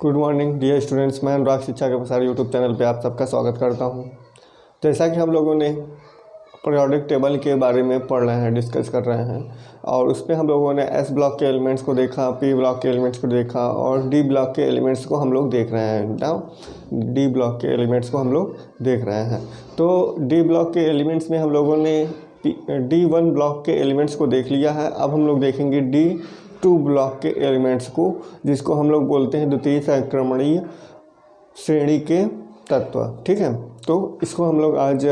Good morning dear students. मैं अनुराग शिक्षा के प्रसार यूट्यूब चैनल पे आप सबका स्वागत करता हूं। जैसा कि हम लोगों ने पीरियोडिक टेबल के बारे में पढ़ रहे हैं, डिस्कस कर रहे हैं, और उस पर हम लोगों ने एस ब्लॉक के एलिमेंट्स को देखा, पी ब्लॉक के एलिमेंट्स को देखा, और डी ब्लॉक के एलिमेंट्स को हम लोग देख रहे हैं। डी ब्लॉक के एलिमेंट्स को हम लोग देख रहे हैं। तो डी ब्लॉक के एलिमेंट्स में हम लोगों ने D1 ब्लॉक के एलिमेंट्स को देख लिया है। अब हम लोग देखेंगे D2 ब्लॉक के एलिमेंट्स को, जिसको हम लोग बोलते हैं द्वितीय संक्रमणीय श्रेणी के तत्व। ठीक है, तो इसको हम लोग आज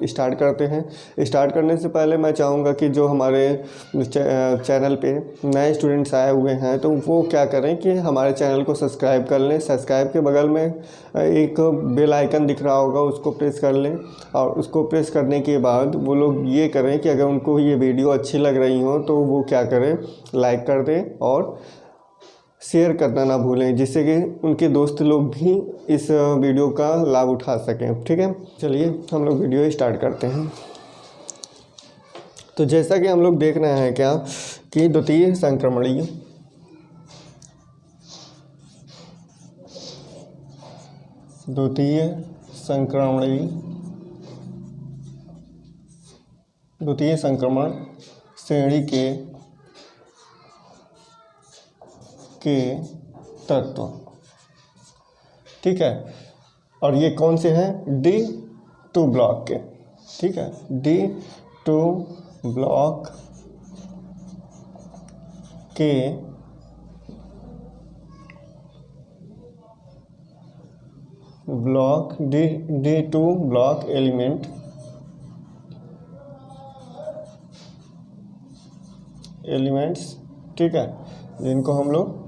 स्टार्ट करते हैं। स्टार्ट करने से पहले मैं चाहूँगा कि जो हमारे चैनल पे नए स्टूडेंट्स आए हुए हैं तो वो क्या करें कि हमारे चैनल को सब्सक्राइब कर लें। सब्सक्राइब के बगल में एक बेल आइकन दिख रहा होगा, उसको प्रेस कर लें, और उसको प्रेस करने के बाद वो लोग ये करें कि अगर उनको ये वीडियो अच्छी लग रही हो तो वो क्या करें, लाइक कर दें और शेयर करना ना भूलें, जिससे कि उनके दोस्त लोग भी इस वीडियो का लाभ उठा सकें। ठीक है, चलिए हम लोग वीडियो स्टार्ट करते हैं। तो जैसा कि हम लोग देख रहे हैं क्या कि द्वितीय संक्रमणीय संक्रमण श्रेणी के तत्व। ठीक है, और ये कौन से हैं? D2 ब्लॉक के। ठीक है, D2 ब्लॉक के D2 ब्लॉक एलिमेंट्स। ठीक है, जिनको हम लोग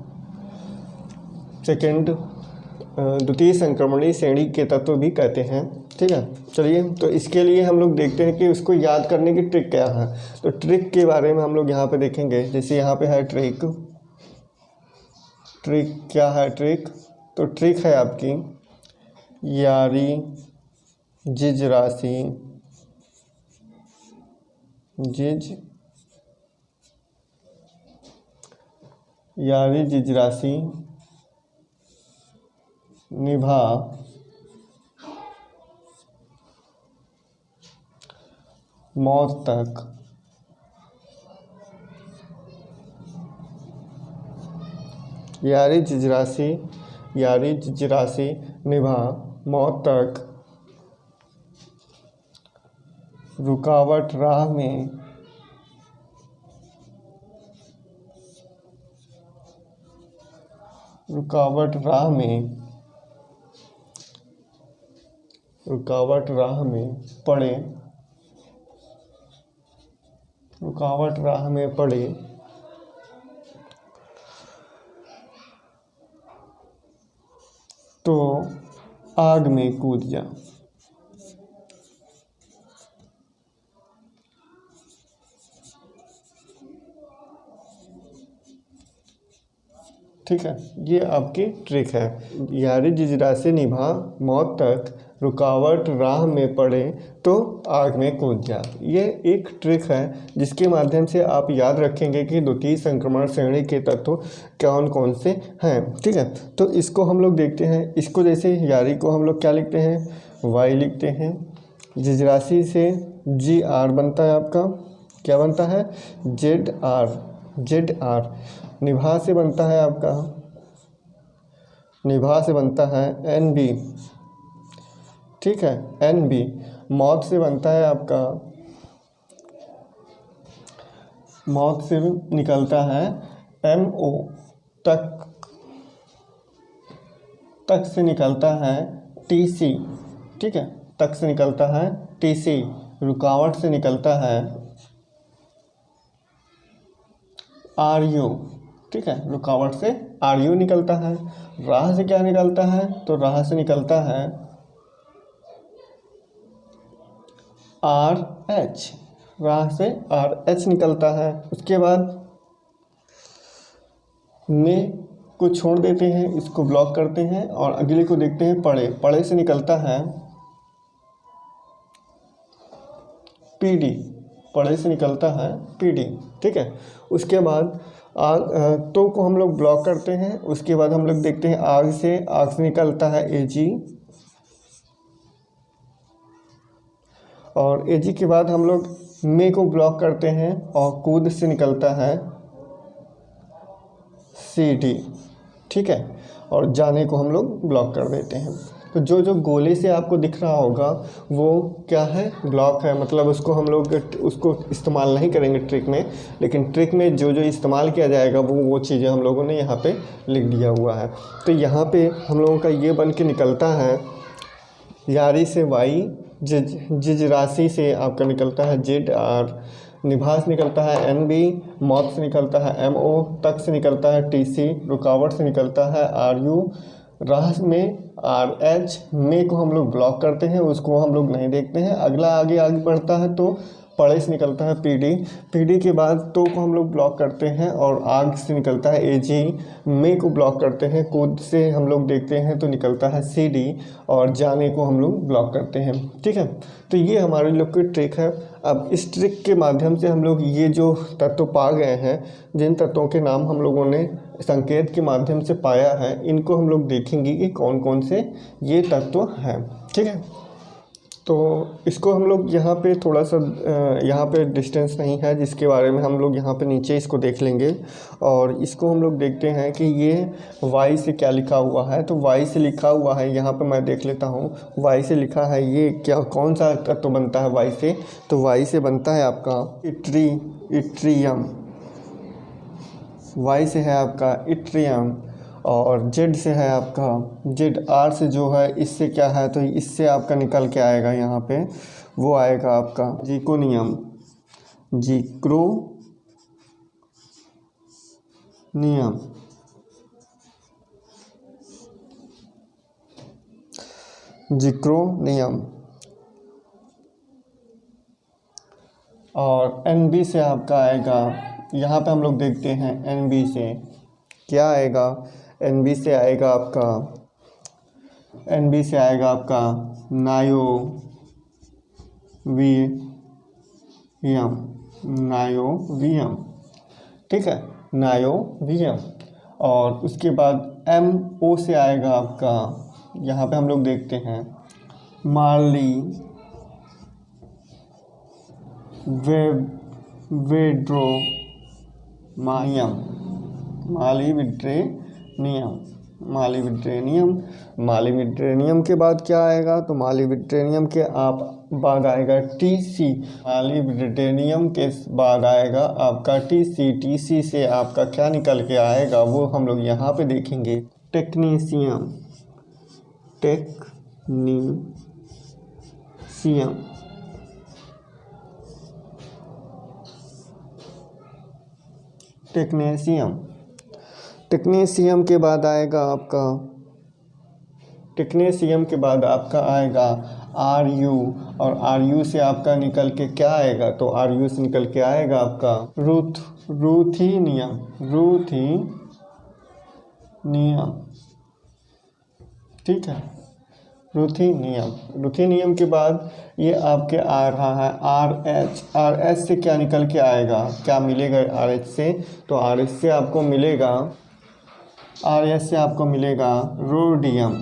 द्वितीय संक्रमणीय श्रेणी के तत्व भी कहते हैं। ठीक है, चलिए तो इसके लिए हम लोग देखते हैं कि उसको याद करने की ट्रिक क्या है। तो ट्रिक के बारे में हम लोग यहाँ पे देखेंगे। जैसे यहाँ पे है ट्रिक क्या है ट्रिक? तो ट्रिक है आपकी यारी जिज राशि निभा मौत तक। यारी जिज राशि निभा मौत तक, रुकावट राह में पड़े तो आग में कूद जा। ठीक है, ये आपकी ट्रिक है। यारी जिजरा से निभा मौत तक, रुकावट राह में पड़े तो आग में कूद जा। ये एक ट्रिक है जिसके माध्यम से आप याद रखेंगे कि द्वितीय संक्रमण श्रेणी के तत्व कौन कौन से हैं। ठीक है, तो इसको हम लोग देखते हैं। इसको जैसे यारी को हम लोग क्या लिखते हैं? Y लिखते हैं। जिजरासी से GR बनता है आपका, क्या बनता है? ZR। निभा से बनता है आपका, NB। ठीक है, NB। मौत से बनता है आपका, मौत से निकलता है MO। तक से निकलता है TC। ठीक है, तक से निकलता है TC। रुकावट से निकलता है RU। ठीक है, रुकावट से RU निकलता है। राह से क्या निकलता है? तो राह से निकलता है RH। राह से RH निकलता है। उसके बाद में को छोड़ देते हैं, इसको ब्लॉक करते हैं और अगले को देखते हैं पड़े से निकलता है PD। पढ़े से निकलता है PD। ठीक है, उसके बाद तो को हम लोग ब्लॉक करते हैं। उसके बाद हम लोग देखते हैं आग से निकलता है Ag, और Ag के बाद हम लोग मे को ब्लॉक करते हैं और कूद से निकलता है Cd, ठीक है, और जाने को हम लोग ब्लॉक कर देते हैं। तो जो जो गोले से आपको दिख रहा होगा वो क्या है, ब्लॉक है, मतलब उसको हम लोग उसको इस्तेमाल नहीं करेंगे ट्रिक में, लेकिन ट्रिक में जो जो इस्तेमाल किया जाएगा वो चीज़ें हम लोगों ने यहाँ पे लिख दिया हुआ है। तो यहाँ पे हम लोगों का ये बन के निकलता है, यारी से वाई, जिज राशि से आपका निकलता है जेड आर, निभास निकलता है NB, मौत से निकलता है MO, तक से निकलता है TC, रुकावट से निकलता है RU, राह में RH, में को हम लोग ब्लॉक करते हैं, उसको हम लोग नहीं देखते हैं। अगला आगे बढ़ता है तो पड़े से निकलता है PD के बाद तो को हम लोग ब्लॉक करते हैं, और आग से निकलता है AG, में को ब्लॉक करते हैं, कूद से हम लोग देखते हैं तो निकलता है CD, और जाने को हम लोग ब्लॉक करते हैं, ठीक है। तो ये हमारे लोग की ट्रिक है। अब इस ट्रिक के माध्यम से हम लोग ये जो तत्व पा गए हैं, जिन तत्वों के नाम हम लोगों ने संकेत के माध्यम से पाया है, इनको हम लोग देखेंगे कि कौन कौन से ये तत्व हैं, ठीक है। तो इसको हम लोग यहाँ पे थोड़ा सा यहाँ पे डिस्टेंस नहीं है, जिसके बारे में हम लोग यहाँ पे नीचे इसको देख लेंगे, और इसको हम लोग देखते हैं कि ये y से क्या लिखा हुआ है। तो y से लिखा हुआ है, यहाँ पे मैं देख लेता हूँ, y से लिखा है, ये क्या कौन सा तत्व बनता है y से, तो y से बनता है आपका इट्रियम, y से है आपका इट्रियम, और Z से है आपका ZR से जो है, इससे क्या है, तो इससे आपका निकल के आएगा यहाँ पे, वो आएगा आपका जिक्रोनियम, और NB से आपका आएगा, यहाँ पे हम लोग देखते हैं NB से क्या आएगा, NB से आएगा आपका नायोवियम, ठीक है, नायोवियम। और उसके बाद MO से आएगा आपका, यहाँ पे हम लोग देखते हैं मालीविड्रेनियम के बाद क्या आएगा, तो मालीविड्रेनियम के बाद आएगा TC, मालीविड्रेनियम के बाद आएगा आपका TC से आपका क्या निकल के आएगा वो हम लोग यहाँ पे देखेंगे, टेक्नीशियम, टेक्नीशियम के बाद आएगा आएगा RU, और RU से आपका निकल के क्या आएगा, तो RU से निकल के आएगा आपका रूथीनियम, ठीक है, रूथीनियम के बाद ये आपके आ रहा है RH से क्या निकल के आएगा, क्या मिलेगा RH से, तो RH से आपको मिलेगा रोडियम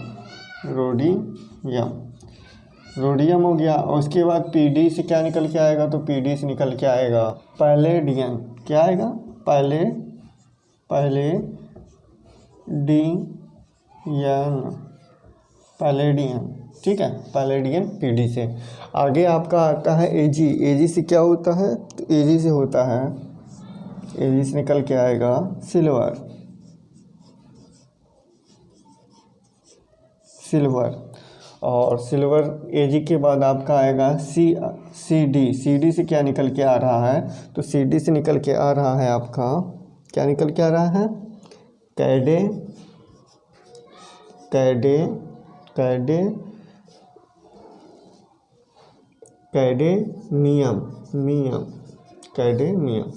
हो गया। और उसके बाद PD से क्या निकल के आएगा, तो PD से निकल के आएगा पैलेडियम, क्या आएगा, पैलेडियम, ठीक है, पैलेडियम PD से। आगे आपका आता है AG से क्या होता है, तो AG से निकल के आएगा सिल्वर, और सिल्वर AG के बाद आपका आएगा CD से क्या निकल के आ रहा है, तो CD से निकल के आ रहा है आपका, क्या निकल के आ रहा है, कैडेमियम।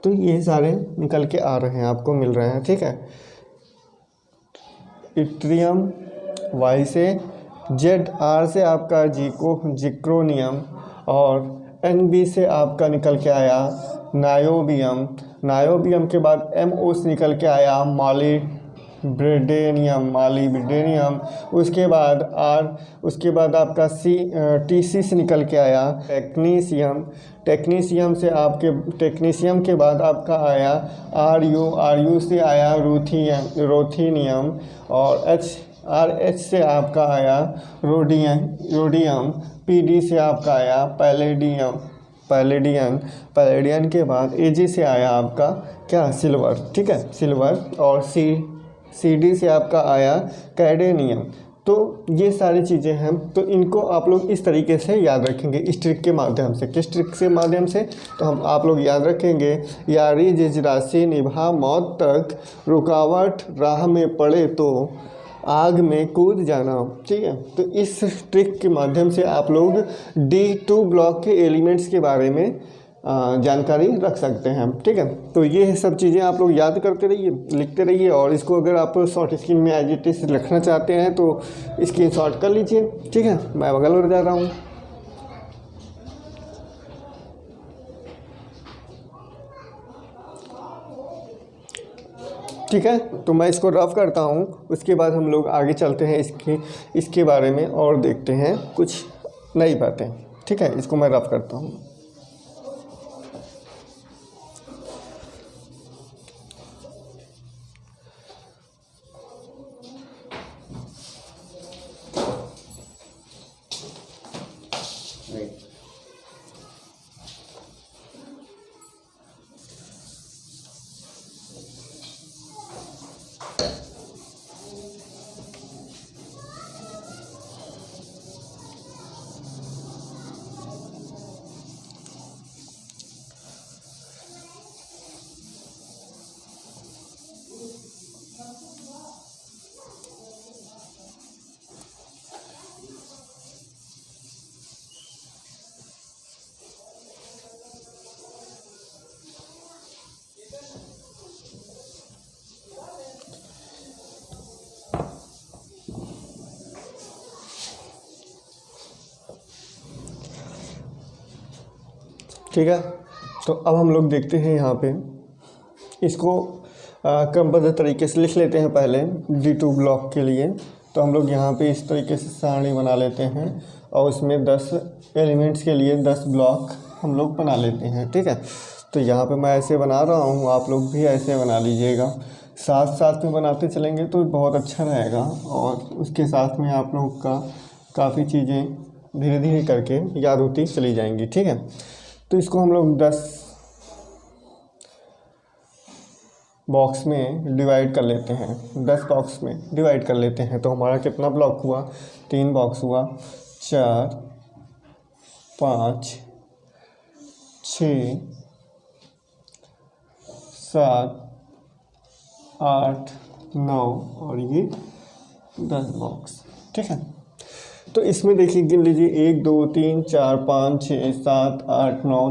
तो ये सारे निकल के आ रहे हैं, आपको मिल रहे हैं, ठीक है। इट्रियम Y से, ZR से आपका जिक्रोनियम, और NB से आपका निकल के आया नायोबियम, नायोबियम के बाद MO से निकल के आया मॉलिब्डेनियम, उसके बाद आपका TC से निकल के आया टेक्नीशियम से आपके टेक्नीशियम के बाद आपका आया RU से आया रोथीनियम, और RH से आपका आया रोडियम, PD से आपका आया पैलेडियम के बाद AG से आया आपका क्या, सिल्वर। ठीक है, सिल्वर। और CD से आपका आया कैडेनियम। तो ये सारी चीज़ें हैं, तो इनको आप लोग इस तरीके से याद रखेंगे इस ट्रिक के माध्यम से। किस ट्रिक के माध्यम से? तो आप लोग याद रखेंगे, यारी जिजरासी निभा मौत तक, रुकावट राह में पड़े तो आग में कूद जाना। ठीक है, तो इस ट्रिक के माध्यम से आप लोग D2 ब्लॉक के एलिमेंट्स के बारे में जानकारी रख सकते हैं। ठीक है, तो ये सब चीज़ें आप लोग याद करते रहिए, लिखते रहिए, और इसको अगर आप शॉर्ट स्क्रीन में एज इट इज लिखना चाहते हैं तो स्क्रीनशॉट कर लीजिए। ठीक है, मैं बगल और जा रहा हूँ। ठीक है, तो मैं इसको रफ करता हूँ, उसके बाद हम लोग आगे चलते हैं इसके बारे में और देखते हैं कुछ नई बातें। ठीक है, इसको मैं रफ करता हूँ। ठीक है, तो अब हम लोग देखते हैं यहाँ पे इसको क्रमबद्ध तरीके से लिख लेते हैं। पहले D2 ब्लॉक के लिए तो हम लोग यहाँ पे इस तरीके से सारणी बना लेते हैं, और उसमें 10 एलिमेंट्स के लिए 10 ब्लॉक हम लोग बना लेते हैं। ठीक है, तो यहाँ पे मैं ऐसे बना रहा हूँ, आप लोग भी ऐसे बना लीजिएगा। साथ साथ में बनाते चलेंगे तो बहुत अच्छा रहेगा, और उसके साथ में आप लोग का काफ़ी चीज़ें धीरे धीरे करके याद होती चली जाएंगी। ठीक है, तो इसको हम लोग 10 बॉक्स में डिवाइड कर लेते हैं। 10 बॉक्स में डिवाइड कर लेते हैं तो हमारा कितना ब्लॉक हुआ, 3 बॉक्स हुआ, 4 5 6 7 8 9 और ये 10 बॉक्स। ठीक है, तो इसमें देखिए गिन लीजिए 1 2 3 4 5 6 7 8 9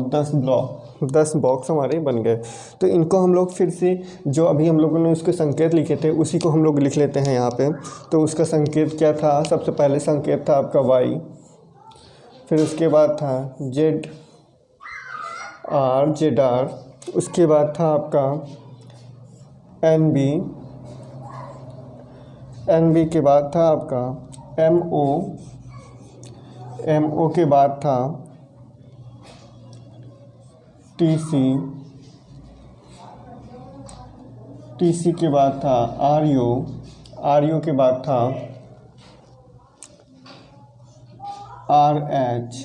10 बॉक्स हमारे बन गए। तो इनको हम लोग फिर से जो अभी हम लोगों ने उसके संकेत लिखे थे उसी को हम लोग लिख लेते हैं यहाँ पे। तो उसका संकेत क्या था? सबसे पहले संकेत था आपका Y, फिर उसके बाद था ZR, उसके बाद था आपका NB के बाद था आपका MO के बाद था TC के बाद था RU के बाद था RH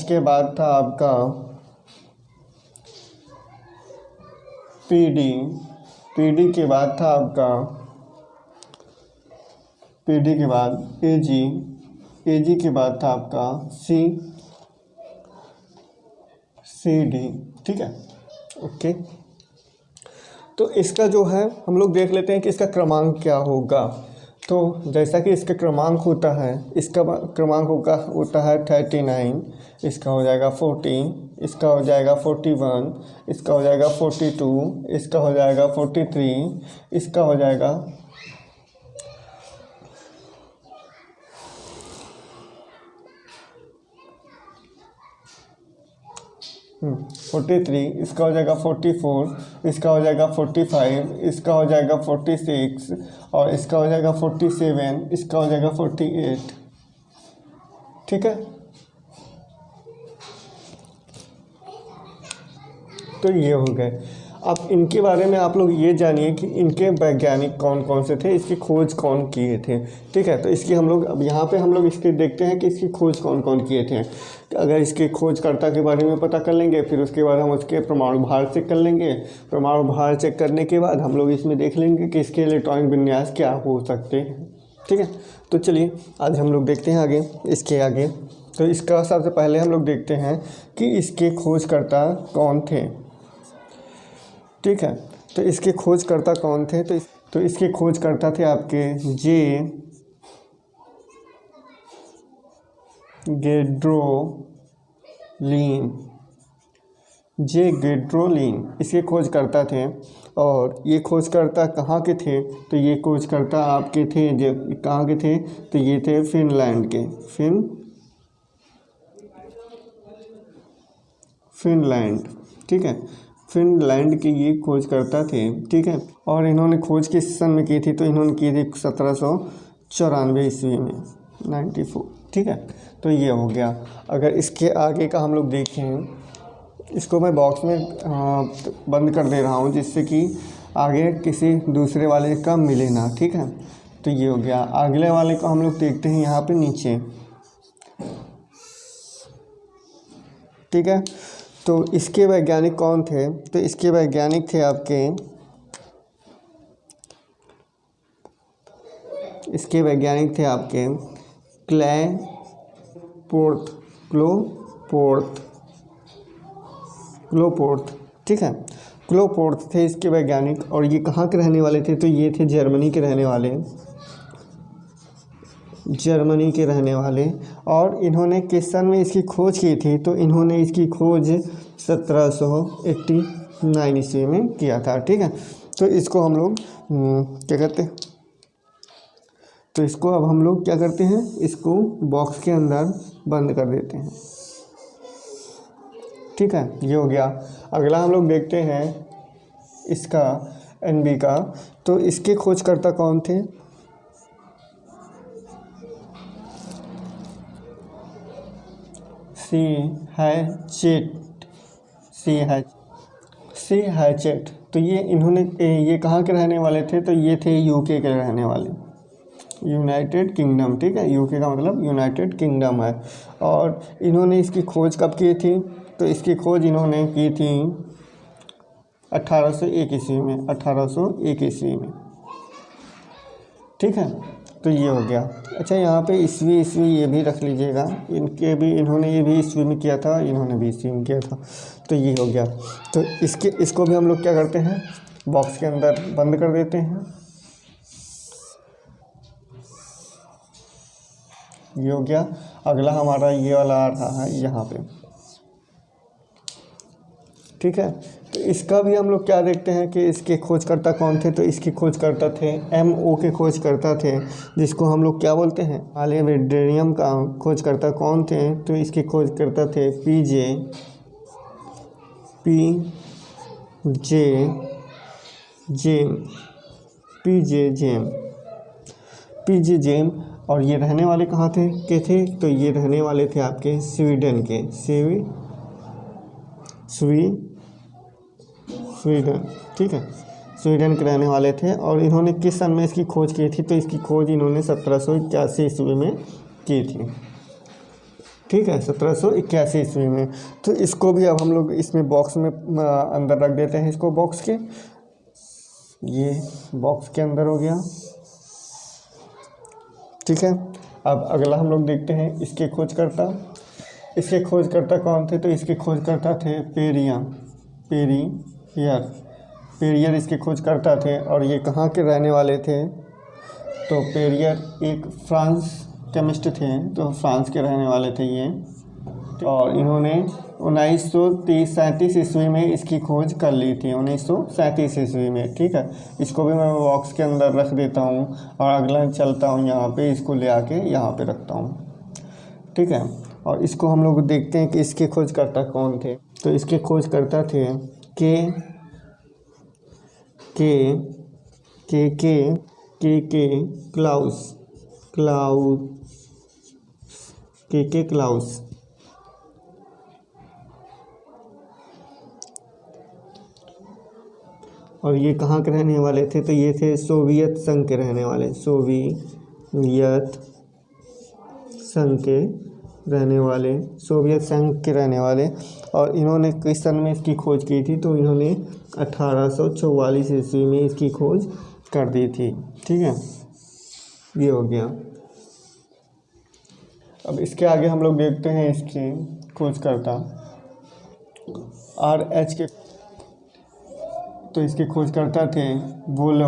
के बाद था आपका PD के बाद था आपका PD के बाद AG के बाद था आपका CD। ठीक है, ओके। तो इसका जो है हम लोग देख लेते हैं कि इसका क्रमांक क्या होगा। तो जैसा कि इसका क्रमांक होता है, इसका क्रमांक होता है 39, इसका हो जाएगा 40, इसका हो जाएगा 41, इसका हो जाएगा 42, इसका हो जाएगा 43, इसका हो जाएगा 46, 43, इसका हो जाएगा 44, इसका हो जाएगा 45, इसका हो जाएगा 46 और इसका हो जाएगा 47, इसका हो जाएगा 48। ठीक है, तो ये हो गए। अब इनके बारे में आप लोग ये जानिए कि इनके वैज्ञानिक कौन कौन से थे, इसकी खोज कौन किए थे। ठीक है, तो इसकी हम लोग अब यहाँ पे हम लोग इसके देखते हैं कि इसकी खोज कौन कौन किए थे। अगर इसके खोजकर्ता के बारे में पता कर लेंगे, फिर उसके बाद हम उसके परमाणु भार चेक कर लेंगे। परमाणु भार चेक करने के बाद हम लोग इसमें देख लेंगे कि इसके इलेक्ट्रॉनिक विन्यास क्या हो सकते हैं। ठीक है, तो चलिए आज हम लोग देखते हैं आगे, इसके आगे। तो इसका सबसे पहले हम लोग देखते हैं कि इसके खोजकर्ता कौन थे। ठीक है, तो इसके खोजकर्ता कौन थे, तो इसके खोजकर्ता थे आपके जे गेड्रोलिन इसके खोजकर्ता थे। और ये खोजकर्ता कहाँ के थे, तो ये खोजकर्ता आपके थे जो कहाँ के थे, तो ये थे फिनलैंड के, फिनलैंड। ठीक है, फिनलैंड के ये खोजकर्ता थे। ठीक है, और इन्होंने खोज किस सन में की थी, तो इन्होंने की थी 1794 ईस्वी में, 94। ठीक है, तो ये हो गया। अगर इसके आगे का हम लोग देखें, इसको मैं बॉक्स में बंद कर दे रहा हूँ जिससे कि आगे किसी दूसरे वाले का मिले ना। ठीक है, तो ये हो गया। अगले वाले को हम लोग देखते हैं यहाँ पे नीचे। ठीक है, तो इसके वैज्ञानिक कौन थे, तो इसके वैज्ञानिक थे आपके, क्लोपोर्थ। ठीक है, क्लोपोर्थ थे इसके वैज्ञानिक। और ये कहाँ के रहने वाले थे, तो ये थे जर्मनी के रहने वाले। और इन्होंने किस सन में इसकी खोज की थी, तो इन्होंने इसकी खोज 1789 ईस्वी में किया था। ठीक है, तो इसको हम लोग क्या करते हैं, तो इसको अब हम लोग क्या करते हैं, इसको बॉक्स के अंदर बंद कर देते हैं। ठीक है, ये हो गया। अगला हम लोग देखते हैं इसका एनबी का। तो इसके खोजकर्ता कौन थे, सी हैचेट। तो ये कहाँ के रहने वाले थे, तो ये थे यूके के रहने वाले, यूनाइटेड किंगडम। ठीक है, यूके का मतलब यूनाइटेड किंगडम है। और इन्होंने इसकी खोज कब की थी, तो इसकी खोज इन्होंने की थी 1801 ईस्वी में। ठीक है, तो ये हो गया। अच्छा, यहाँ पे ईस्वी ये भी रख लीजिएगा, इन्होंने ये भी ईस्वी में किया था, इन्होंने भी ईस्वी में किया था। तो ये हो गया। तो इसको भी हम लोग क्या करते हैं, बॉक्स के अंदर बंद कर देते हैं। ये हो गया। अगला हमारा ये वाला आ रहा है यहाँ पे। ठीक है, तो इसका भी हम लोग क्या देखते हैं कि इसके खोजकर्ता कौन थे, तो इसके खोजकर्ता थे MO के खोजकर्ता थे, जिसको हम लोग क्या बोलते हैं, मॉलिब्डेनम का खोजकर्ता कौन थे, तो इसके खोजकर्ता थे पीजे जेम। और ये रहने वाले कहाँ थे, तो ये रहने वाले थे आपके स्वीडन के, स्वीडन। ठीक है, स्वीडन के रहने वाले थे। और इन्होंने किस सन में इसकी खोज की थी, तो इसकी खोज इन्होंने 1781 ईस्वी में की थी। ठीक है, 1781 ईस्वी में। तो इसको भी अब हम लोग इसमें बॉक्स में अंदर रख देते हैं, इसको बॉक्स के, ये बॉक्स के अंदर हो गया। ठीक है, अब अगला हम लोग देखते हैं इसके खोजकर्ता कौन थे, तो इसके खोजकर्ता थे पेरियर इसके खोजकर्ता थे। और ये कहाँ के रहने वाले थे, तो पेरियर एक फ्रांस केमिस्ट थे, तो फ्रांस के रहने वाले थे ये। और इन्होंने 1937 ईस्वी में इसकी खोज कर ली थी, 1937 ईस्वी में। ठीक है, इसको भी मैं बॉक्स के अंदर रख देता हूँ। और अगला चलता हूँ यहाँ पे, इसको ले आके यहाँ पे रखता हूँ। ठीक है, और इसको हम लोग देखते हैं कि इसके खोजकर्ता कौन थे। तो इसके खोजकर्ता थे के के के के के के क्लाउस के क्लाउस। और ये कहाँ के रहने वाले थे? तो ये थे सोवियत संघ के रहने वाले, सोवियत संघ के रहने वाले। और इन्होंने किस सन में इसकी खोज की थी? तो इन्होंने 1844 ईस्वी में इसकी खोज कर दी थी। ठीक है, ये हो गया। अब इसके आगे हम लोग देखते हैं इसकी खोजकर्ता RH के। तो इसके खोजकर्ता थे वोले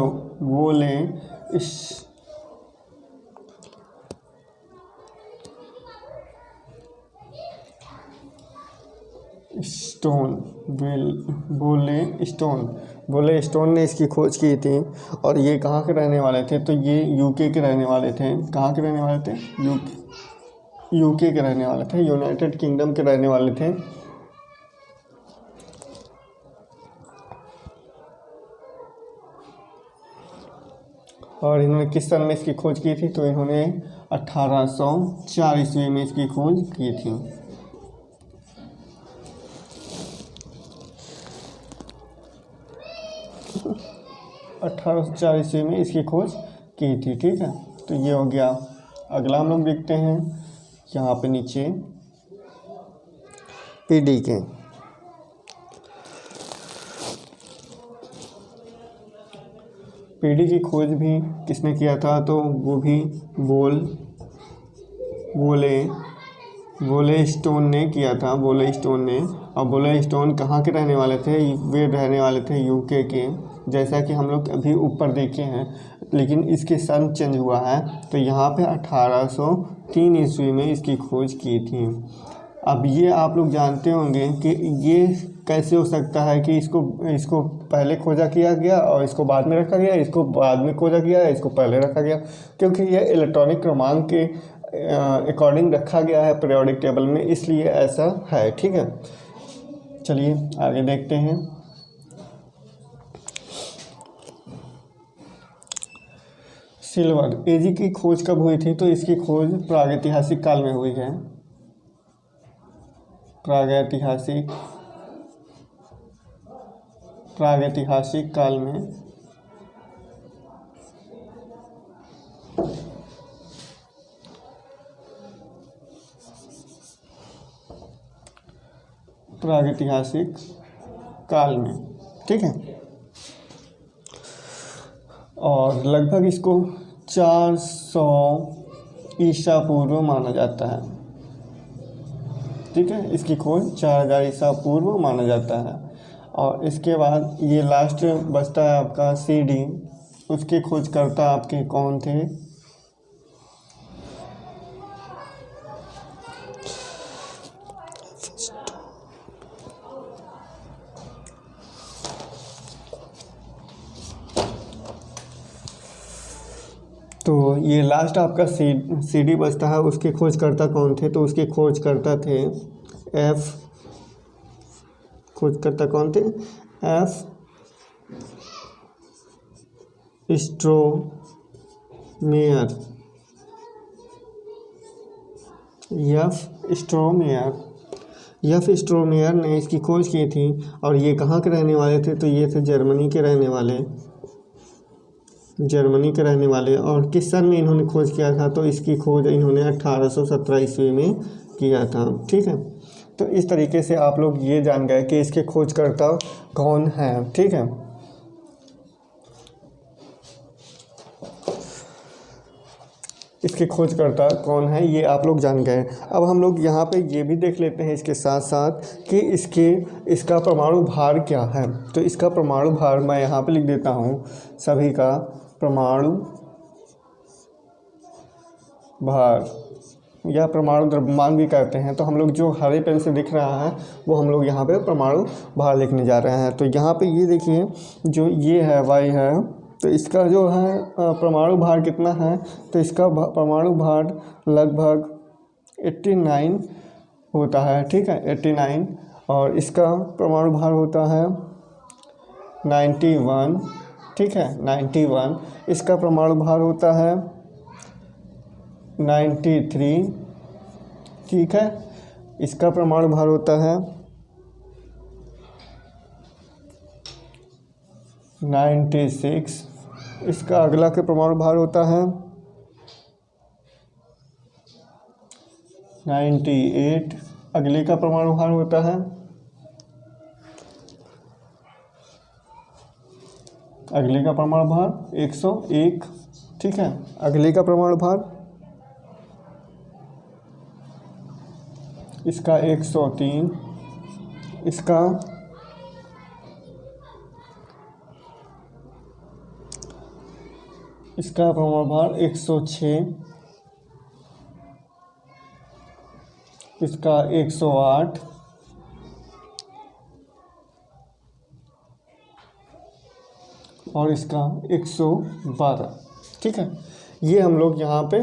स्टोन ने इसकी खोज की थी। और ये कहाँ के रहने वाले थे? तो ये यूके के रहने वाले थे। कहाँ के रहने वाले थे? यूके के रहने वाले थे, यूनाइटेड किंगडम के रहने वाले थे। और इन्होंने किस सन में इसकी खोज की थी? तो इन्होंने 1804 ईस्वी में इसकी खोज की थी। ईस्वी में इसकी खोज की थी। ठीक है, तो ये हो गया। अगला हम लोग देखते हैं यहाँ पे नीचे PD के। PD की खोज भी किसने किया था? तो वो भी वोले स्टोन ने किया था, वोले स्टोन ने। और वोले स्टोन कहाँ के रहने वाले थे? वे रहने वाले थे यूके के, जैसा कि हम लोग अभी ऊपर देखे हैं। लेकिन इसके सन चेंज हुआ है, तो यहाँ पे 1803 ईस्वी में इसकी खोज की थी। अब ये आप लोग जानते होंगे कि ये कैसे हो सकता है कि इसको पहले खोजा किया गया और इसको बाद में रखा गया, इसको बाद में खोजा गया, इसको पहले रखा गया। क्योंकि ये इलेक्ट्रॉनिक क्रमांक के अकॉर्डिंग रखा गया है पीरियोडिक टेबल में, इसलिए ऐसा है। ठीक है, चलिए आगे देखते हैं। सिल्वर एजी की खोज कब हुई थी? तो इसकी खोज प्रागैतिहासिक काल में हुई है। प्रागैतिहासिक काल में ठीक है। और लगभग इसको 400 ईसा पूर्व माना जाता है। ठीक है, इसकी खोज 4000 ईसा पूर्व माना जाता है। और इसके बाद ये लास्ट बचता है आपका CD। उसके खोजकर्ता आपके कौन थे? तो ये लास्ट आपका CD बचता है। उसके खोजकर्ता कौन थे? तो उसके खोजकर्ता थे एफ स्ट्रोमेयर ने इसकी खोज की थी। और ये कहाँ के रहने वाले थे? तो ये थे जर्मनी के रहने वाले। और किस सन में इन्होंने खोज किया था? तो इसकी खोज इन्होंने 1817 ईस्वी में किया था। ठीक है, तो इस तरीके से आप लोग ये जान गए कि इसके खोजकर्ता कौन हैं। ठीक है, इसके खोजकर्ता कौन है ये आप लोग जान गए। अब हम लोग यहाँ पे ये भी देख लेते हैं इसके साथ साथ कि इसका परमाणु भार क्या है। तो इसका परमाणु भार मैं यहाँ पे लिख देता हूँ। सभी का परमाणु भार या परमाणु द्रव्यमान भी कहते हैं। तो हम लोग जो हरे पेन से दिख रहा है वो हम लोग यहाँ पे परमाणु भार लिखने जा रहे हैं। तो यहाँ पे ये देखिए, जो ये है वाई है, तो इसका जो है परमाणु भार कितना है? तो इसका परमाणु भार लगभग 89 होता है। ठीक है, 89। और इसका परमाणु भार होता है 91, ठीक है 91। इसका परमाणु भार होता है 93, ठीक है। इसका परमाणु भार होता है 96। इसका अगला के परमाणु भार होता है 98। अगले का परमाणु भार होता है अगले का परमाणु भार 101, ठीक है। अगले का परमाणु भार इसका 103। इसका परमाणु भार 106। इसका 108। और इसका 112, ठीक है। ये हम लोग यहाँ पे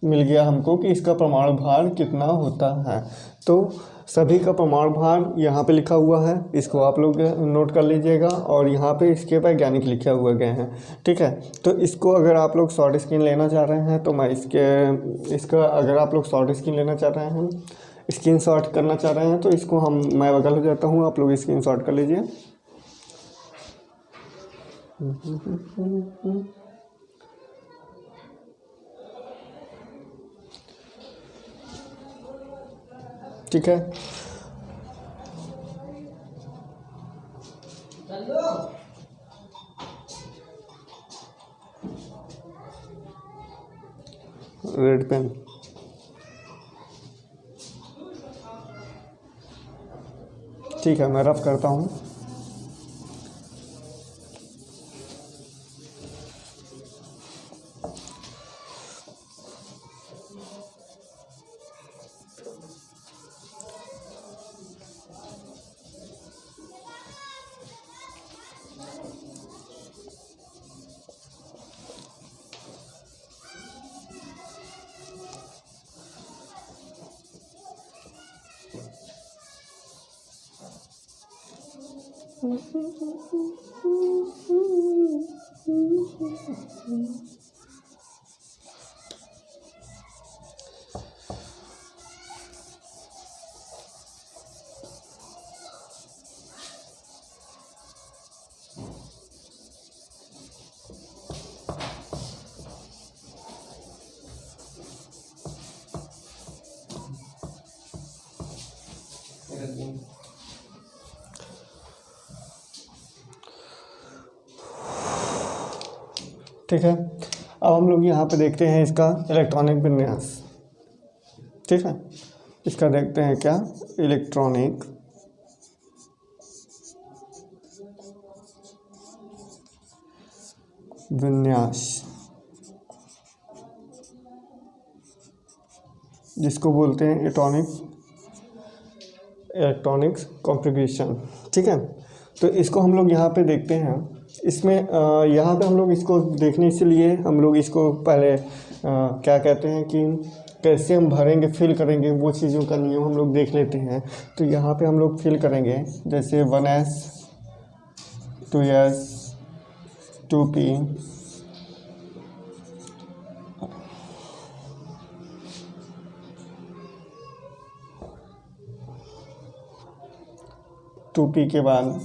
मिल गया हमको कि इसका परमाणु भार कितना होता है। तो सभी का परमाणु भार यहाँ पे लिखा हुआ है, इसको आप लोग नोट कर लीजिएगा। और यहाँ पे इसके वैज्ञानिक लिखे हुए गए हैं, ठीक है। तो इसको अगर आप लोग शॉर्ट स्क्रीन लेना चाह रहे हैं तो मैं इसका अगर आप लोग शॉर्ट स्क्रीन लेना चाह रहे हैं, स्क्रीन शॉट करना चाह रहे हैं तो इसको मैं बगल हो जाता हूँ, आप लोग स्क्रीन शॉट कर लीजिए। ठीक है। रेड पेन, ठीक है, मैं रफ करता हूँ। ठीक है। अब हम लोग यहाँ पे देखते हैं इसका इलेक्ट्रॉनिक विन्यास, ठीक है। इसका देखते हैं क्या, इलेक्ट्रॉनिक विन्यास, जिसको बोलते हैं इलेक्ट्रॉनिक्स कॉन्फ़िगरेशन, ठीक है। तो इसको हम लोग यहाँ पे देखते हैं। इसमें यहाँ पे हम लोग इसको देखने से लिए हम लोग इसको पहले क्या कहते हैं कि कैसे हम भरेंगे, फिल करेंगे, वो चीज़ों का नियम हम लोग देख लेते हैं। तो यहाँ पे हम लोग फिल करेंगे, जैसे 1s 2s 2p 2p के बाद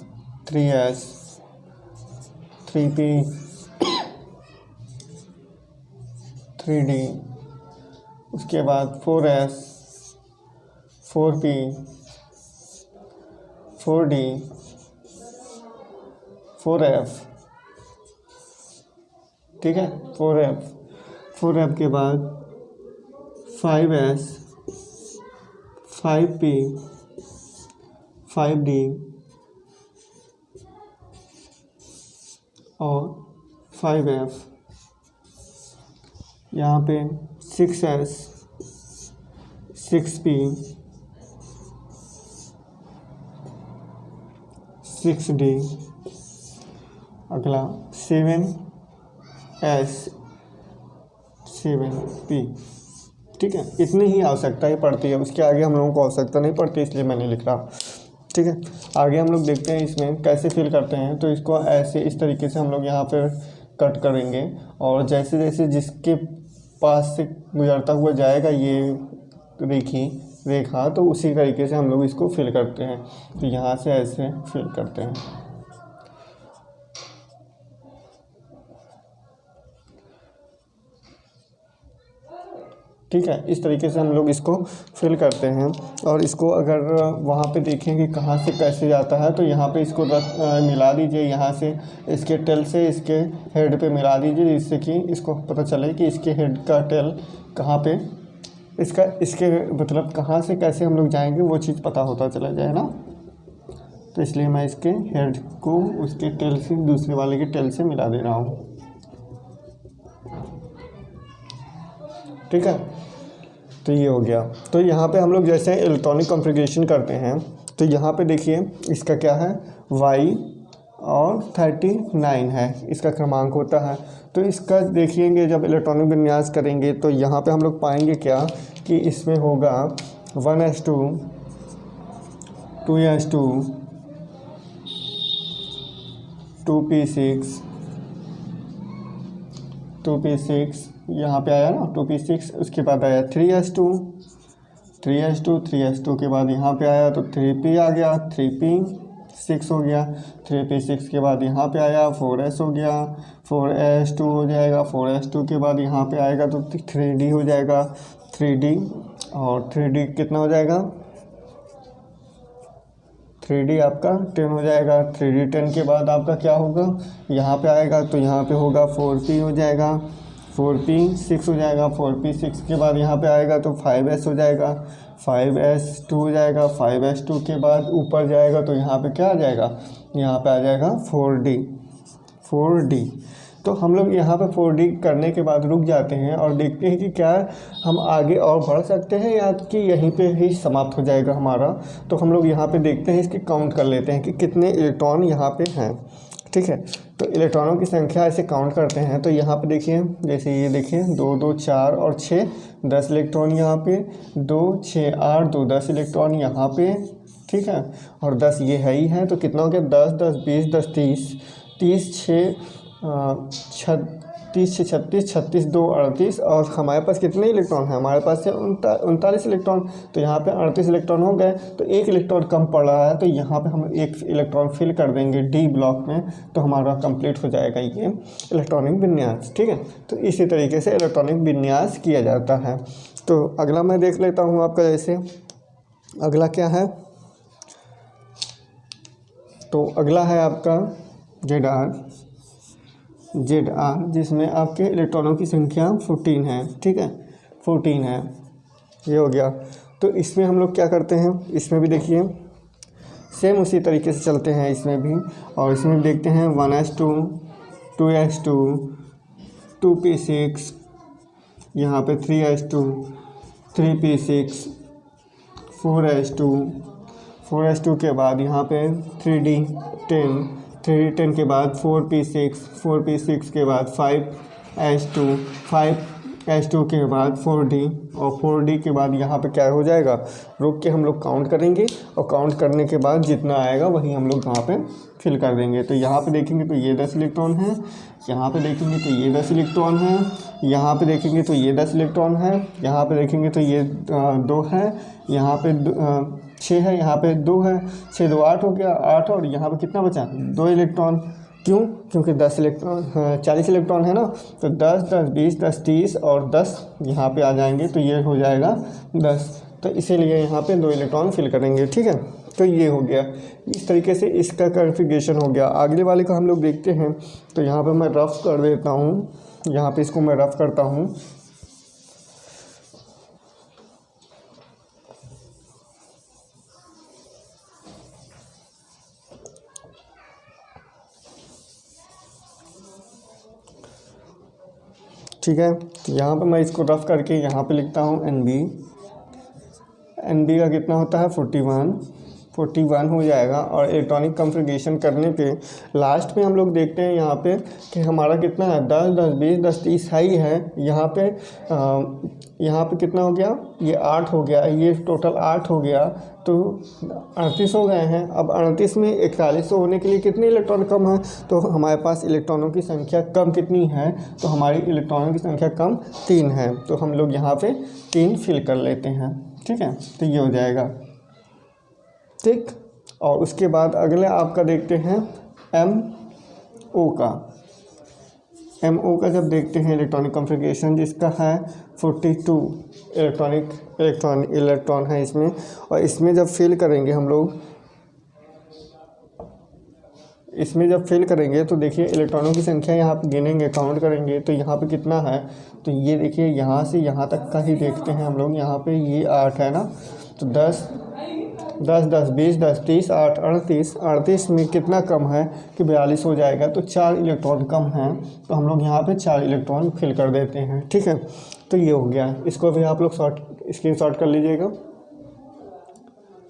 3s 3p 3d, उसके बाद 4s 4p 4d 4f, ठीक है 4f के बाद 5s 5p 5d और 5f, यहाँ पे 6s 6p 6d, अगला 7s 7p, ठीक है। इतनी ही आवश्यकता ही पड़ती है, उसके आगे हम लोगों को आवश्यकता नहीं पड़ती, इसलिए मैंने लिख रहा, ठीक है। आगे हम लोग देखते हैं इसमें कैसे फिल करते हैं। तो इसको ऐसे इस तरीके से हम लोग यहाँ पर कट करेंगे और जैसे जैसे जिसके पास से गुजरता हुआ जाएगा ये रेखा, तो उसी तरीके से हम लोग इसको फिल करते हैं। तो यहाँ से ऐसे फिल करते हैं। ठीक है, इस तरीके से हम लोग इसको फिल करते हैं। और इसको अगर वहाँ पे देखें कि कहाँ से कैसे जाता है, तो यहाँ पे इसको मिला दीजिए, यहाँ से इसके टेल से इसके हेड पे मिला दीजिए, जिससे कि इसको पता चले कि इसके हेड का टेल कहाँ पे, इसके मतलब कहाँ से कैसे हम लोग जाएंगे वो चीज़ पता होता चला जाए ना। तो इसलिए मैं इसके हेड को उसके टेल से दूसरे वाले के टेल से मिला दे रहा हूँ। ठीक है, तो ये हो गया। तो यहाँ पे हम लोग जैसे इलेक्ट्रॉनिक कॉन्फ़िगरेशन करते हैं, तो यहाँ पे देखिए इसका क्या है, y और 39 है, इसका क्रमांक होता है। तो इसका देखिएंगे जब इलेक्ट्रॉनिक विन्यास करेंगे तो यहाँ पे हम लोग पाएंगे क्या कि इसमें होगा 1s2, 2s2, 2p6, 2p6 यहाँ पे आया ना 2p6, उसके बाद आया 3s2, 3s2 के बाद यहाँ पे आया तो 3p आ गया, 3p6 हो गया, 3p6 के बाद यहाँ पे आया 4s हो गया, 4s2 हो जाएगा, 4s2 के बाद यहाँ पे आएगा तो 3d हो जाएगा, 3d और 3d कितना हो जाएगा, 3d आपका 10 हो जाएगा। 3d 10 के बाद आपका क्या होगा, यहाँ पे आएगा तो यहाँ पे होगा 4p हो जाएगा, 4p6 हो जाएगा, 4p6 के बाद यहाँ पे आएगा तो 5s हो जाएगा, 5s2 हो जाएगा, 5s2 के बाद ऊपर जाएगा तो यहाँ पे क्या आ जाएगा, यहाँ पे आ जाएगा 4d। तो हम लोग यहाँ पे 4d करने के बाद रुक जाते हैं और देखते हैं कि क्या हम आगे और बढ़ सकते हैं या कि यहीं पे ही समाप्त हो जाएगा हमारा। तो हम लोग यहाँ पे देखते हैं, इसकी काउंट कर लेते हैं कि कितने इलेक्ट्रॉन यहाँ पे हैं। ठीक है, तो इलेक्ट्रॉनों की संख्या ऐसे काउंट करते हैं। तो यहाँ पे देखिए, जैसे ये देखिए 2 2 4 और 6, 10 इलेक्ट्रॉन यहाँ पे, 2 6 8 2 10 इलेक्ट्रॉन यहाँ पे। ठीक है, और 10 ये है ही है, तो कितना हो गया, 10 10 20 10 30, 30 6 36 36 36 2 38 और हमारे पास कितने इलेक्ट्रॉन हैं, हमारे पास है 39 इलेक्ट्रॉन। तो यहाँ पे 38 इलेक्ट्रॉन हो गए, तो एक इलेक्ट्रॉन कम पड़ रहा है, तो यहाँ पे हम एक इलेक्ट्रॉन फिल कर देंगे डी ब्लॉक में, तो हमारा कंप्लीट हो जाएगा ये इलेक्ट्रॉनिक विन्यास। ठीक है, तो इसी तरीके से इलेक्ट्रॉनिक विन्यास किया जाता है। तो अगला मैं देख लेता हूँ आपका, जैसे अगला क्या है, तो अगला है आपका ZR, जिसमें आपके इलेक्ट्रॉनों की संख्या 14 है। ठीक है, 14 है, ये हो गया। तो इसमें हम लोग क्या करते हैं, इसमें भी देखिए सेम उसी तरीके से चलते हैं इसमें भी, और इसमें भी देखते हैं 1s2, 2s2, 2p6, यहाँ पे 3s2, 3p6, 4s2, 4s2 के बाद यहाँ पे 3d 10, 3d 10 के बाद 4p6, 4p6 के बाद 5s2, 5s2 के बाद 4d और 4d के बाद यहाँ पे क्या हो जाएगा, रुक के हम लोग काउंट करेंगे और काउंट करने के बाद जितना आएगा वही हम लोग यहाँ पे फिल कर देंगे। तो यहाँ पे देखेंगे तो ये 10 इलेक्ट्रॉन है, यहाँ पे देखेंगे तो ये 10 इलेक्ट्रॉन है, यहाँ पे देखेंगे तो ये 10 इलेक्ट्रॉन है, यहाँ पे देखेंगे तो ये 2 है, यहाँ पे 6 है, यहाँ पे 2 है, 6 2 8 हो गया, 8 और यहाँ पे कितना बचा, 2 इलेक्ट्रॉन। क्यों, क्योंकि 10 इलेक्ट्रॉन 40 इलेक्ट्रॉन है ना, तो 10 10 20 10 30 और 10 यहाँ पे आ जाएंगे, तो ये हो जाएगा 10। तो इसीलिए यहाँ पे 2 इलेक्ट्रॉन फिल करेंगे। ठीक है, तो ये हो गया, इस तरीके से इसका कॉन्फ़िगरेशन हो गया। अगले वाले का हम लोग देखते हैं, तो यहाँ पे मैं रफ़ कर देता हूँ, यहाँ पे इसको मैं रफ़ करता हूँ। ठीक है, तो यहाँ पे मैं इसको रफ़ करके यहाँ पे लिखता हूँ NB का कितना होता है 41, 41 हो जाएगा। और इलेक्ट्रॉनिक कॉन्फ़िगरेशन करने पे लास्ट में हम लोग देखते हैं यहाँ पे कि हमारा कितना है, 10 10 20 10 30 हाई है। यहाँ पे कितना हो गया, ये 8 हो गया, ये टोटल 8 हो गया, तो 38 हो गए हैं। अब 38 में 41 होने के लिए कितने इलेक्ट्रॉन कम है, तो हमारे पास इलेक्ट्रॉनों की संख्या कम कितनी है, तो हमारी इलेक्ट्रॉनों की संख्या कम 3 है। तो हम लोग यहाँ पे 3 फिल कर लेते हैं, ठीक है। तो ये हो जाएगा, ठीक। और उसके बाद अगले आपका देखते हैं MO का। MO का जब देखते हैं इलेक्ट्रॉनिक कॉन्फ़िगरेशन, जिसका है 42 इलेक्ट्रॉन है इसमें। और इसमें जब फिल करेंगे हम लोग, इसमें जब फिल करेंगे तो देखिए इलेक्ट्रॉनों की संख्या यहाँ पे गिनेंगे, काउंट करेंगे, तो यहाँ पे कितना है, तो ये देखिए यहाँ से यहाँ तक का ही देखते हैं हम लोग। यहाँ पे ये 8 है ना, तो 10 10 10 20 10 30 8 38 में कितना कम है कि 42 हो जाएगा, तो 4 इलेक्ट्रॉन कम हैं, तो हम लोग यहाँ पे 4 इलेक्ट्रॉन फिल कर देते हैं, ठीक है। तो ये हो गया, इसको भी आप लोग स्क्रीनशॉट कर लीजिएगा,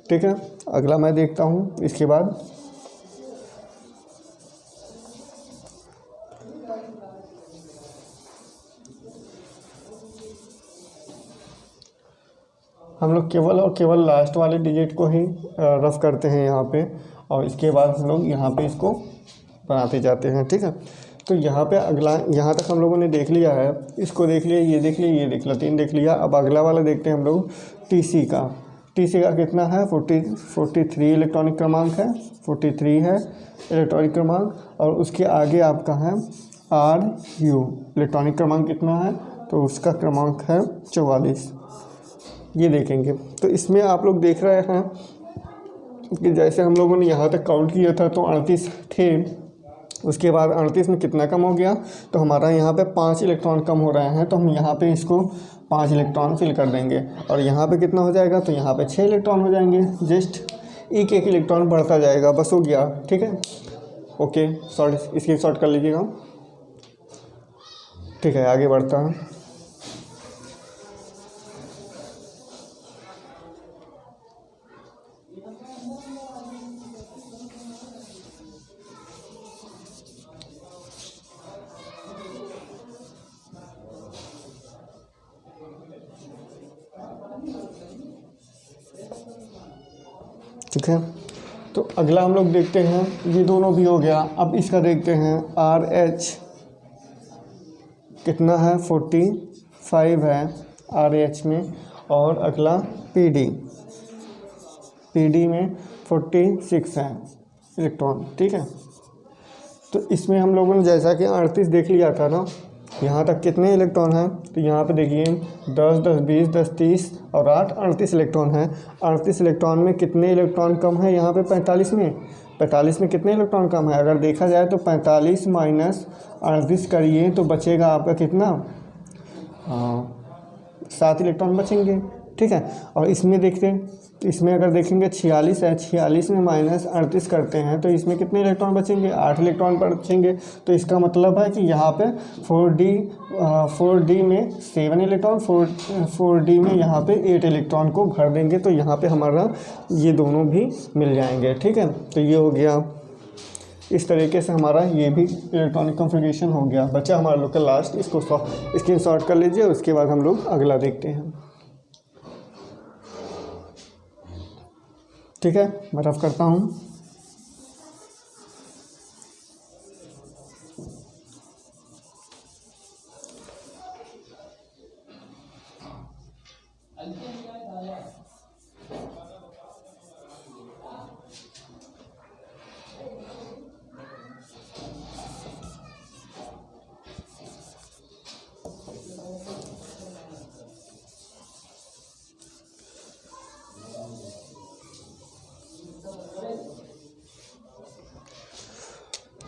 ठीक है। अगला मैं देखता हूँ इसके बाद। हम लोग केवल और केवल लास्ट वाले डिजिट को ही रफ करते हैं यहाँ पे, और इसके बाद हम लोग यहाँ पे इसको बनाते जाते हैं, ठीक है। तो यहाँ पे अगला, यहाँ तक हम लोगों ने देख लिया है, इसको देख लिया, ये देख लिया, ये देख लिया, 3 देख लिया। अब अगला वाला देखते हैं हम लोग TC का। TC का कितना है, 43 इलेक्ट्रॉनिक क्रमांक है, 43 है इलेक्ट्रॉनिक क्रमांक। और उसके आगे आपका है RU, इलेक्ट्रॉनिक क्रमांक कितना है, तो उसका क्रमांक है 44, ये देखेंगे। तो इसमें आप लोग देख रहे हैं कि जैसे हम लोगों ने यहाँ तक काउंट किया था तो 38 थे, उसके बाद 38 में कितना कम हो गया, तो हमारा यहाँ पे 5 इलेक्ट्रॉन कम हो रहे हैं, तो हम यहाँ पे इसको 5 इलेक्ट्रॉन फिल कर देंगे। और यहाँ पे कितना हो जाएगा, तो यहाँ पे 6 इलेक्ट्रॉन हो जाएंगे, जस्ट एक इलेक्ट्रॉन बढ़ता जाएगा, बस हो गया, ठीक है। ओके, इसकी शॉर्ट कर लीजिएगा, ठीक है। आगे बढ़ता है, ठीक है। तो अगला हम लोग देखते हैं, ये दोनों भी हो गया। अब इसका देखते हैं RH कितना है, 45 है RH में। और अगला PD में 46 है इलेक्ट्रॉन, ठीक है। तो इसमें हम लोगों ने जैसा कि 38 देख लिया था ना, यहाँ तक कितने इलेक्ट्रॉन हैं, तो यहाँ पे देखिए 10 10 20 10 30 और 8 38 इलेक्ट्रॉन है। 38 इलेक्ट्रॉन में कितने इलेक्ट्रॉन कम है, यहाँ पे 45 में कितने इलेक्ट्रॉन कम है, अगर देखा जाए तो 45 माइनस 38 करिए तो बचेगा आपका कितना, 7 इलेक्ट्रॉन बचेंगे, ठीक है। और इसमें देखते हैं, इसमें अगर देखेंगे 46 है, 46 में माइनस 38 करते हैं तो इसमें कितने इलेक्ट्रॉन बचेंगे, 8 इलेक्ट्रॉन बचेंगे। तो इसका मतलब है कि यहाँ पे 4D में 7 इलेक्ट्रॉन, 4D में यहाँ पे 8 इलेक्ट्रॉन को भर देंगे, तो यहाँ पे हमारा ये दोनों भी मिल जाएंगे, ठीक है। तो ये हो गया, इस तरीके से हमारा ये भी इलेक्ट्रॉनिक कॉन्फ़िगरेशन हो गया। बचा हमारा लोग का लास्ट, इसको स्क्रीनशॉट कर लीजिए, उसके बाद हम लोग अगला देखते हैं, ठीक है। मैं रफ करता हूँ,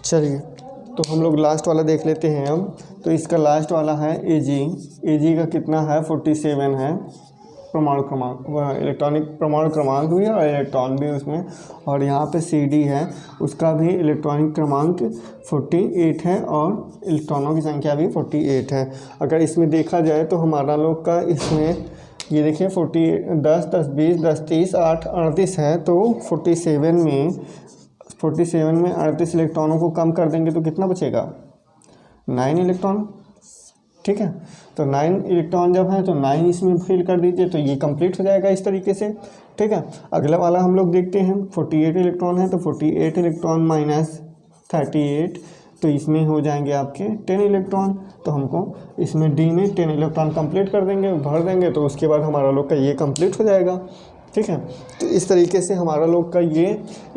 चलिए। तो हम लोग लास्ट वाला देख लेते हैं अब। तो इसका लास्ट वाला है AG का कितना है, 47 है परमाणु क्रमांक, इलेक्ट्रॉनिक परमाणु क्रमांक भी है और इलेक्ट्रॉन भी उसमें। और यहाँ पे CD है, उसका भी इलेक्ट्रॉनिक क्रमांक 48 है और इलेक्ट्रॉनों की संख्या भी 48 है। अगर इसमें देखा जाए तो हमारा लोग का इसमें ये देखिए 10 10 20 10 30 8 38 है, तो 47 में 38 इलेक्ट्रॉनों को कम कर देंगे तो कितना बचेगा? 9 इलेक्ट्रॉन। ठीक है, तो 9 इलेक्ट्रॉन जब है तो 9 इसमें फिल कर दीजिए, तो ये कंप्लीट हो जाएगा इस तरीके से। ठीक है, अगला वाला हम लोग देखते हैं। 48 इलेक्ट्रॉन है, तो 48 इलेक्ट्रॉन माइनस 38, तो इसमें हो जाएंगे आपके 10 इलेक्ट्रॉन। तो हमको इसमें डी में 10 इलेक्ट्रॉन कंप्लीट कर देंगे, भर देंगे, तो उसके बाद हमारा लोग का ये कंप्लीट हो जाएगा। ठीक है, तो इस तरीके से हमारा लोग का ये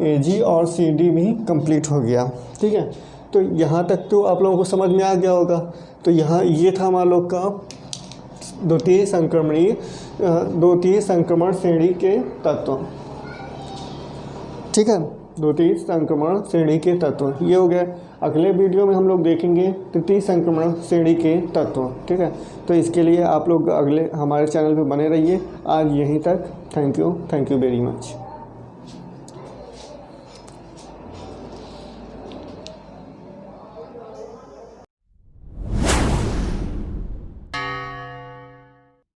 AG और CD भी कंप्लीट हो गया। ठीक है, तो यहाँ तक तो आप लोगों को समझ में आ गया होगा। तो यहाँ ये था हमारा लोग का द्वितीय संक्रमण श्रेणी के तत्व। ठीक है, द्वितीय संक्रमण श्रेणी के तत्व ये हो गया। अगले वीडियो में हम लोग देखेंगे तृतीय संक्रमण श्रेणी के तत्व। ठीक है, तो इसके लिए आप लोग अगले हमारे चैनल पे बने रहिए। आज यहीं तक। Thank you very much.